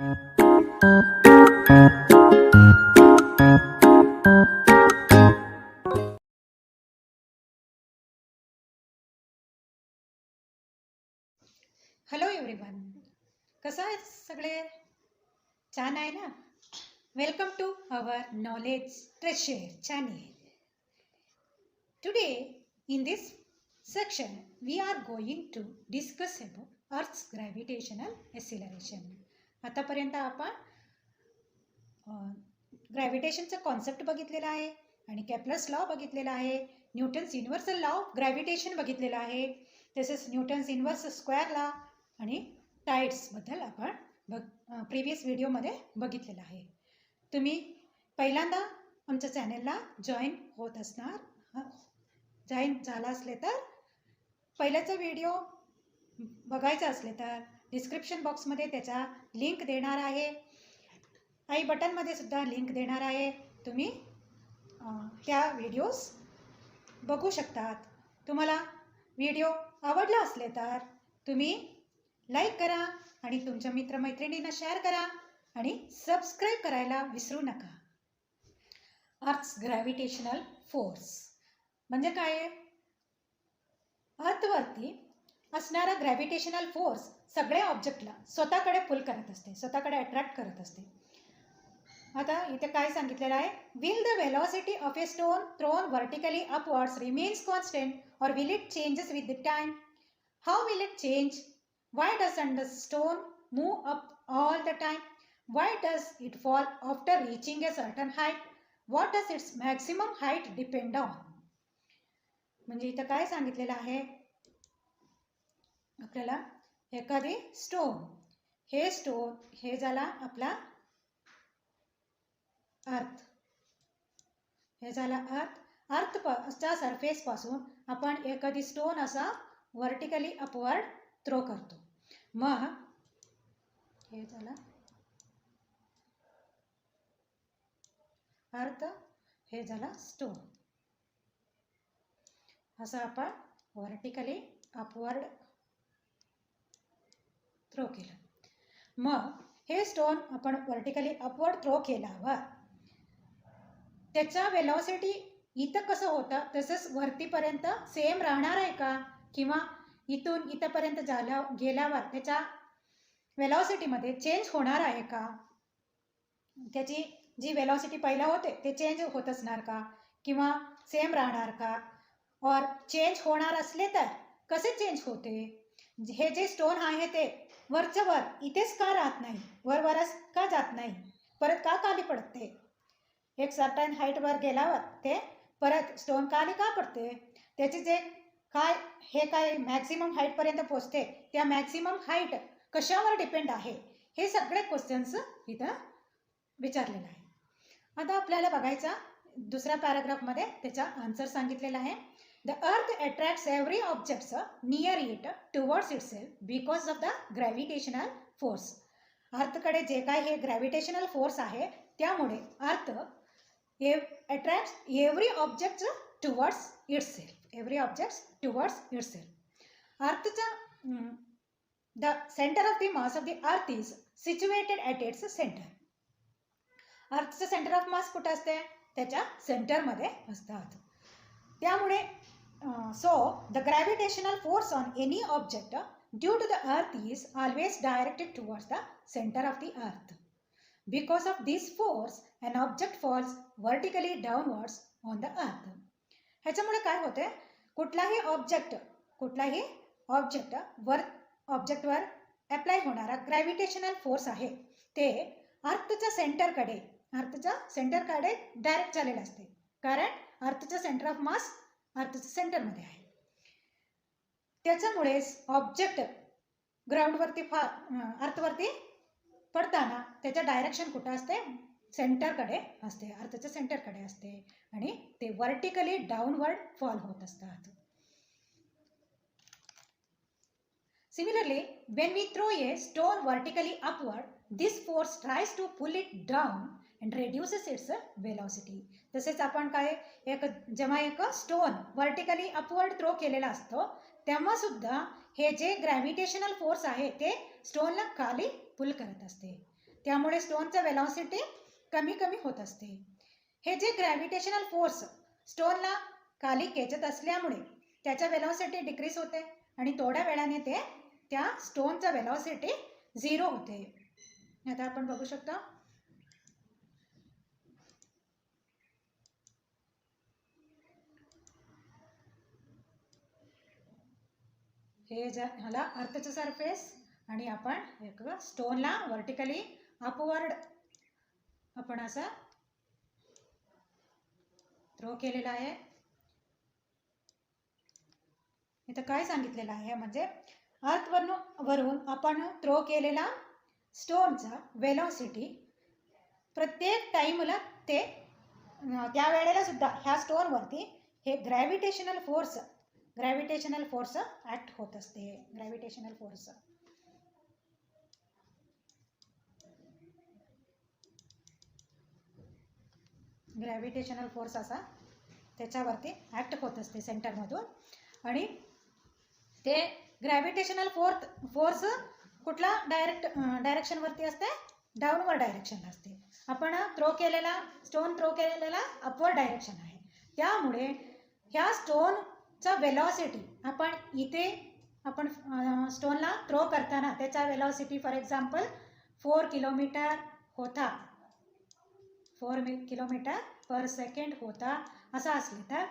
Hello everyone, कसं आहे सगळे? छान आहे ना? Welcome to our knowledge treasure channel. Today in this section we are going to discuss about Earth's gravitational acceleration. आतापर्यंत आपण ग्रॅव्हिटेशनचा कॉन्सेप्ट बघितलेला आहे आणि केप्लर्स लॉ बघितलेला आहे, Newton's universal law of gravitation बघितलेला आहे, तसेच न्यूटन्स इन्व्हर्स स्क्वेअर लॉ आणि टाइड्सबद्दल आपण प्रिव्हियस व्हिडिओमध्ये बघितलेलं आहे. तुम्ही पहिल्यांदा आमच्या चॅनेलला जॉईन होत असणार, जॉईन झाला असले तर पहिल्याचा व्हिडिओ बघायचा असले तर डिस्क्रिप्शन बॉक्समध्ये त्याचा लिंक देणार आहे, आई बटनमध्ये सुद्धा लिंक देणार आहे. तुम्ही त्या व्हिडिओज बघू शकतात. तुम्हाला व्हिडिओ आवडला असले तर तुम्ही लाईक करा आणि तुमच्या मित्रमैत्रिणींना शेअर करा आणि सबस्क्राईब करायला विसरू नका. अर्थ्स ग्रॅव्हिटेशनल फोर्स म्हणजे काय? अर्थवरती असणारा ग्रॅव्हिटेशनल फोर्स सगळ्या ऑब्जेक्टला स्वतःकडे पुल करत असते, स्वतःकडे अट्रॅक्ट करत असते. आता इथे काय सांगितलेलं आहे? Will the velocity of a stone thrown vertically upwards remains constant or will it changes with the time? How will it change? Why doesn't the stone move up all the time? Why does it fall after reaching a certain height? What does its maximum height depend on? म्हणजे इथं काय सांगितलेलं आहे आपल्याला? एखादी stone, हे झाला आपला अर्थ, हे झाला अर्थच्या सरफेस पासून आपण एखादी स्टोन असा व्हर्टिकली अपवर्ड थ्रो करतो. मग हे झाला अर्थ, हे झाला स्टोन. असं आपण व्हर्टिकली अपवर्ड थ्रो केलं. मग हे स्टोन आपण व्हर्टिकली अपवर्ड थ्रो केल्यावर त्याचा वेलॉसिटी इथं कसं होतं तसंच वरतीपर्यंत सेम राहणार आहे का? किंवा इथून इथपर्यंत गेल्यावर त्याच्या वेलॉसिटीमध्ये चेंज होणार आहे का? त्याची जी वेलॉसिटी पहिला होते ते चेंज होत असणार का किंवा सेम राहणार का? और चेंज होणार असले तर कसे चेंज होते? हे जे स्टोन आहे ते वरच्या वर इथेच का राहत नाही, वरच का जात नाही, परत का खाली पडते? एक सर्टन हाईटवर गेल्यावर ते परत स्टोन खाली का पडते? त्याची जे काय मॅक्सिमम हाईटपर्यंत पोहोचते, त्या मॅक्सिमम हाईट कशावर डिपेंड आहे? हे सगळे क्वेश्चन्स इथं विचारलेलं आहे. आता आपल्याला बघायचा दुसऱ्या पॅराग्राफमध्ये त्याचा आन्सर सांगितलेला आहे. The earth attracts every objects near it towards itself because of the gravitational force. अर्थकडे जे काय हे ग्रॅव्हिटेशनल फोर्स आहे त्यामुळे earth attracts every object towards itself. Every object towards itself. The center of the mass of the earth is situated at its center. अर्थचं centre of mass कुठे असते? त्याच्या सेंटरमध्ये असतात. त्यामुळे so the gravitational force on any object due to the earth is always directed towards the center of the earth. Because of this force an object falls vertically downwards on the earth. ह्याच्यामुळे काय होते? कुठलाही object ऑब्जेक्टवर apply होणारा gravitational force आहे ते अर्थच्या सेंटरकडे direct झालेलं असते, कारण अर्थचं सेंटर ऑफ मास अर्थच्या सेंटरमध्ये आहे. त्याच्यामुळे ऑब्जेक्ट ग्राउंडवरती अर्थवरती पडताना त्याचं डायरेक्शन कुठं असते? सेंटरकडे असते, अर्थच्या सेंटरकडे असते आणि ते वर्टिकली डाऊनवर्ड फॉल होत असतात. Similarly when we throw a stone vertically upward, this force tries to pull it down and reduces its velocity. तसेच आपण जेव्हा एक स्टोन वर्टिकली अपवर्ड थ्रो केलेला असतो तेव्हा सुद्धा हे जे ग्रॅव्हिटेशनल फोर्स आहे ते स्टोनला खाली पुल करत असते. त्यामुळे स्टोनचं वेलॉसिटी कमी कमी होत असते. हे जे ग्रॅव्हिटेशनल फोर्स स्टोनला खाली खेचत असल्यामुळे त्याच्या वेलॉसिटी डिक्रीज होते आणि थोड्या वेळाने ते त्या स्टोनचं वेलॉसिटी 0 होते. आता आपण बघू शकता. हे ह्याला अर्थचं सरफेस आणि आपण एक स्टोनला व्हर्टिकली अपवर्ड आपण असा थ्रो केलेला आहे. इथं काय सांगितलेलं आहे म्हणजे वरून आपण थ्रो केलेला स्टोनचा वेलॉसिटी प्रत्येक टाइमला ते त्या वेळेला सुद्धा ह्या स्टोनवरती हे ग्रॅव्हिटेशनल फोर्स ॲक्ट होत असते. ग्रॅव्हिटेशनल फोर्स असा त्याच्यावरती ॲक्ट होत असते सेंटरमधून. आणि ते ग्रॅव्हिटेशनल फोर्स कुठला डायरेक्शनवरती असते? डाऊनवर्ड डायरेक्शनला असते. आपण स्टोन थ्रो केलेला अपवर्ड डायरेक्शन आहे. त्यामुळे ह्या स्टोनचा वेलॉसिटी आपण स्टोनला थ्रो करताना त्याचा वेलॉसिटी फॉर एक्झाम्पल 4 किलोमीटर होता, 4 किलोमीटर पर सेकंड होता असा असले तर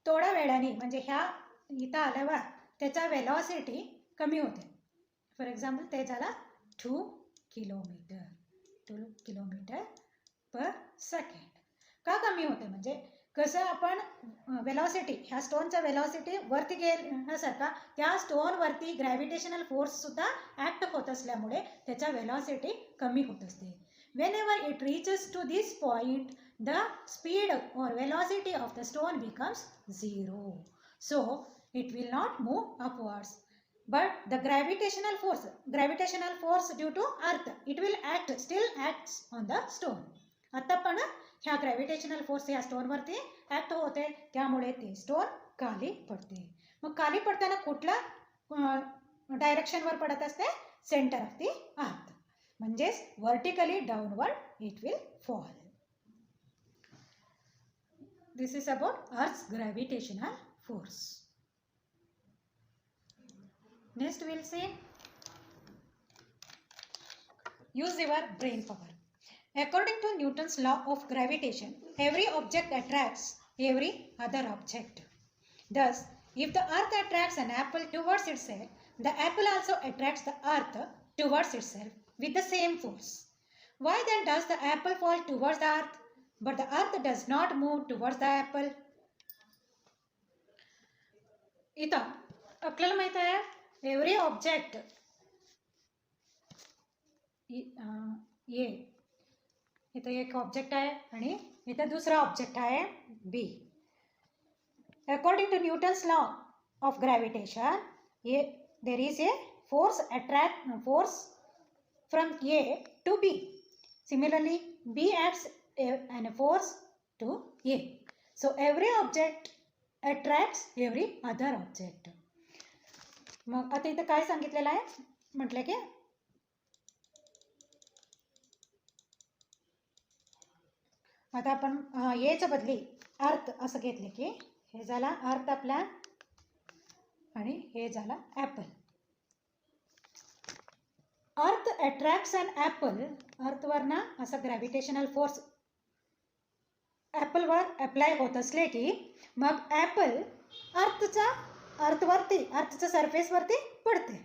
थोड्या वेळाने म्हणजे इथं आल्यावर त्याचा वेलॉसिटी कमी होते. फॉर एक्झाम्पल ते झाला 2 किलोमीटर पर सेकंड. का कमी होते म्हणजे कसं आपण वेलॉसिटी ह्या स्टोनचा वेलॉसिटी वरती गेल्यासारखा त्या स्टोनवरती ग्रॅव्हिटेशनल फोर्ससुद्धा ॲक्ट होत असल्यामुळे त्याचा वेलॉसिटी कमी होत असते. Whenever it reaches to this point, the speed or velocity of the stone becomes 0. So, it will not move upwards. But the gravitational force due to earth, it will still acts on the stone. आता पण ह्या gravitational force ह्या स्टोनवरती act होते त्यामुळे ते stone खाली पडते. मग खाली पडताना कुठल्या डायरेक्शनवर पडत असते? Centre of the earth. म्हणजेच vertically downward it will fall. This is about earth's gravitational force. Next will see use your brain power. According to Newton's law of gravitation, every object attracts every other object. Thus, if the earth attracts an apple towards itself, the apple also attracts the earth towards itself with the same force. Why then does the apple fall towards the earth, but the earth does not move towards the apple? इथं आपल्याला माहित आहे every object ये इथं एक object आहे आणि इथं दुसरा ऑब्जेक्ट आहे B. According to Newton's law of gravitation there is a force from A to B. Similarly, B acts a force to A. So every object attracts every other object. मग आता इथं काय सांगितलेलं आहे म्हटलं की आता आपण याच्या बदली अर्थ असं घेतले की हे झाला अर्थ आपला आणि हे झाला ॲपल. अर्थ अट्रॅक्ट्स अन ॲपल. अर्थवर ना असा ग्रॅव्हिटेशनल फोर्स ॲपलवर अप्लाय होत असले की मग ॲपल अर्थच्या सरफेसवरती पडते.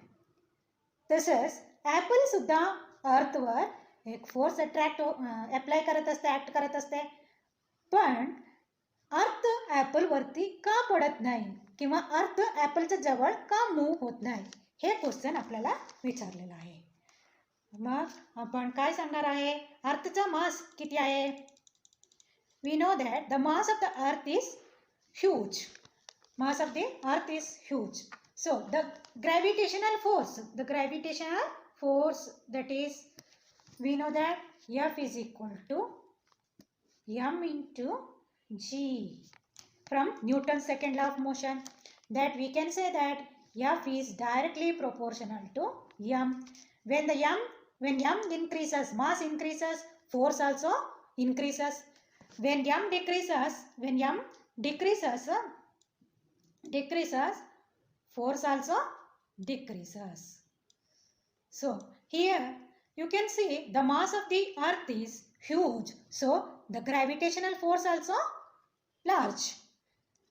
तसंच ॲपल सुद्धा अर्थवर एक फोर्स अप्लाय करत असते, ॲक्ट करत असते. पण अर्थ ॲपलवरती का पडत नाही किंवा अर्थ ॲपलच्या जवळ का मूव्ह होत नाही हे क्वेश्चन आपल्याला विचारलेलं आहे. मग आपण काय सांगणार आहे? अर्थचा मास किती आहे? We know that the mass of the earth is huge. Mass of the earth is huge. So the gravitational force that is, we know that F is equal to m into g from Newton's second law of motion. That we can say that F is directly proportional to m. When the m When m increases, mass increases, force also increases. When m decreases, force also decreases. So here you can see the mass of the earth is huge, so the gravitational force also large.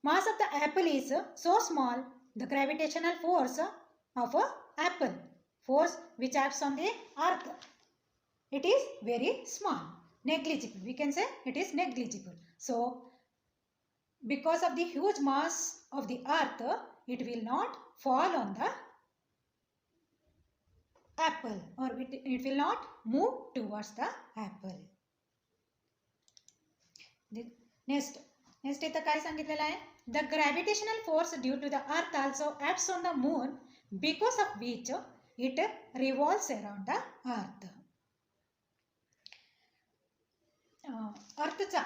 Mass of the apple is so small, the gravitational force of a apple, force which acts on the earth, it is very small, negligible. We can say it is negligible. So because of the huge mass of the earth, it will not fall on the apple, or it will not move towards the apple. Next इथं काय सांगितलेलं आहे? The gravitational force due to the earth also acts on the moon, because of which it revolves around the earth. अर्थचा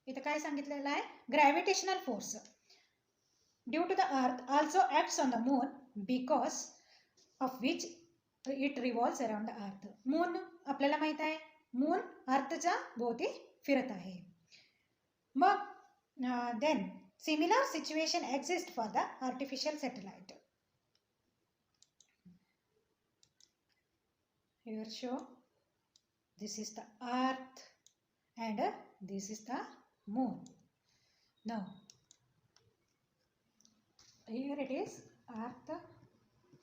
इथं काय सांगितलेलं आहे? Gravitational force due to the earth also acts on the moon, because of which it revolves around the earth. Moon आपल्याला माहित आहे, moon अर्थच्या भोवती फिरत आहे. मग then similar situation exists for the artificial satellite. Here show this is the earth and this is the moon. Now here it is earth,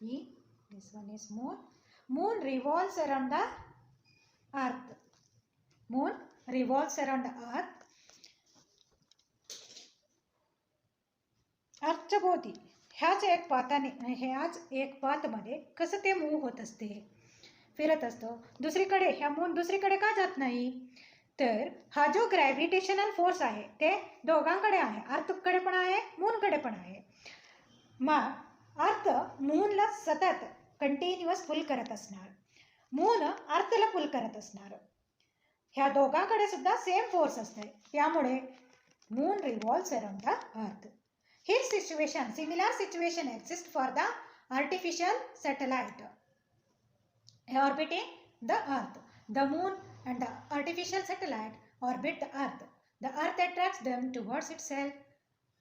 this one is moon. Moon revolves around the earth. Moon revolves around the earth. अर्थच्या भोवती ह्याच एक पाथमध्ये कसं ते move होत असते, फिरत असतो. दुसरीकडे ह्या मून दुसरीकडे का जात नाही? तर हा जो ग्रॅव्हिटेशनल फोर्स आहे ते दोघांकडे आहे, अर्थकडे पण आहे, मूनकडे पण आहे. मग अर्थ मूनला सतत कंटिन्युअस पुल करत असणार, मून अर्थला पुल करत असणार. ह्या दोघांकडे सुद्धा सेम फोर्स असते, त्यामुळे moon revolves around the earth. His situation, similar situation exists for the artificial satellite orbiting the earth. The moon and the artificial satellite orbit the earth. The earth attracts them towards itself,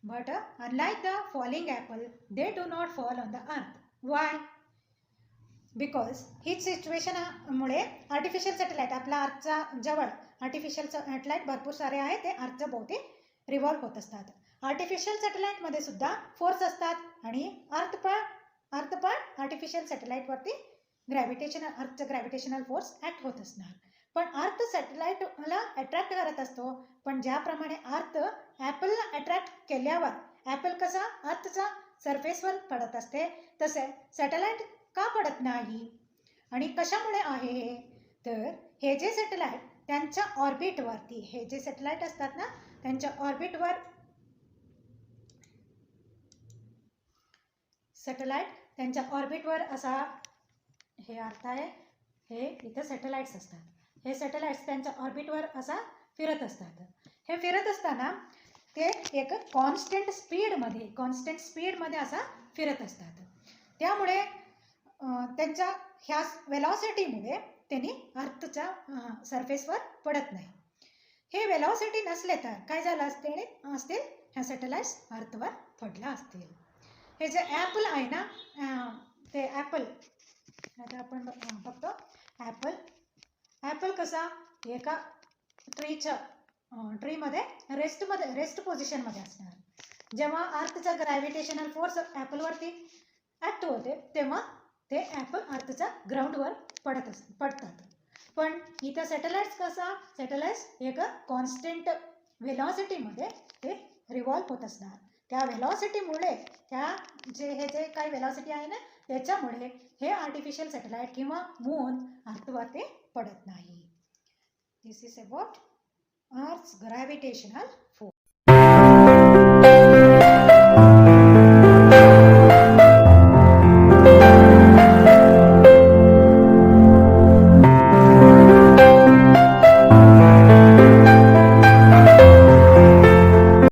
but unlike the falling apple, they do not fall on the earth. Why? Because his situation मुळे artificial satellite आपला अर्थच्या जवळ artificial satellite भरपूर सारे आहे, ते अर्थच्या भोवती revolve होत असतात. आर्टिफिशियल सॅटेलाइटमध्ये सुद्धा फोर्स असतात आणि अर्थ पण आर्टिफिशियल सॅटेलाइटवरती अर्थचं ग्रॅव्हिटेशनल फोर्स ॲक्ट होत असणार. पण अर्थ सॅटेलाइटला अट्रॅक्ट करत असतो, पण ज्याप्रमाणे अर्थ ॲपलला अट्रॅक्ट केल्यावर ॲपल कसा अर्थच्या सरफेसवर पडत असते, तसे सॅटेलाइट का पडत नाही आणि कशामुळे आहे हे? तर हे जे सॅटेलाइट त्यांच्या ऑर्बिटवरती, हे जे सॅटेलाइट असतात ना, त्यांच्या ऑर्बिटवर सॅटेलाइट त्यांच्या ऑर्बिटवर असा, हे अर्थ आहे, हे इथे सॅटेलाइट्स असतात. हे सॅटेलाइट्स त्यांच्या ऑर्बिटवर असा फिरत असतात. हे फिरत असताना ते एक कॉन्स्टंट स्पीडमध्ये असा फिरत असतात. त्यामुळे त्यांच्या ह्या वेलॉसिटीमुळे त्यांनी अर्थच्या सरफेसवर पडत नाही. हे वेलॉसिटी नसले तर काय झालं असतील, ह्या सॅटेलाइट्स अर्थवर पडला असतील. हे जे ॲपल आहे ना, ते ॲपल आता आपण बघतो. ॲपल कसा एका ट्रीमध्ये रेस्ट पोझिशनमध्ये असणार. जेव्हा अर्थचा ग्रॅव्हिटेशनल फोर्स ॲपलवरती ॲक्ट होते, तेव्हा ते ॲपल अर्थच्या ग्राउंडवर पडतात. पण इथं सॅटेलाइट्स एक कॉन्स्टंट वेलॉसिटीमध्ये ते रिव्हॉल्व होत असणार. त्या वेलॉसिटीमुळे हे जे काही वेलॉसिटी आहे ना, त्याच्यामुळे हे आर्टिफिशियल सॅटेलाइट किंवा मून अर्थवरती पडत नाही. This is about earth's gravitational force.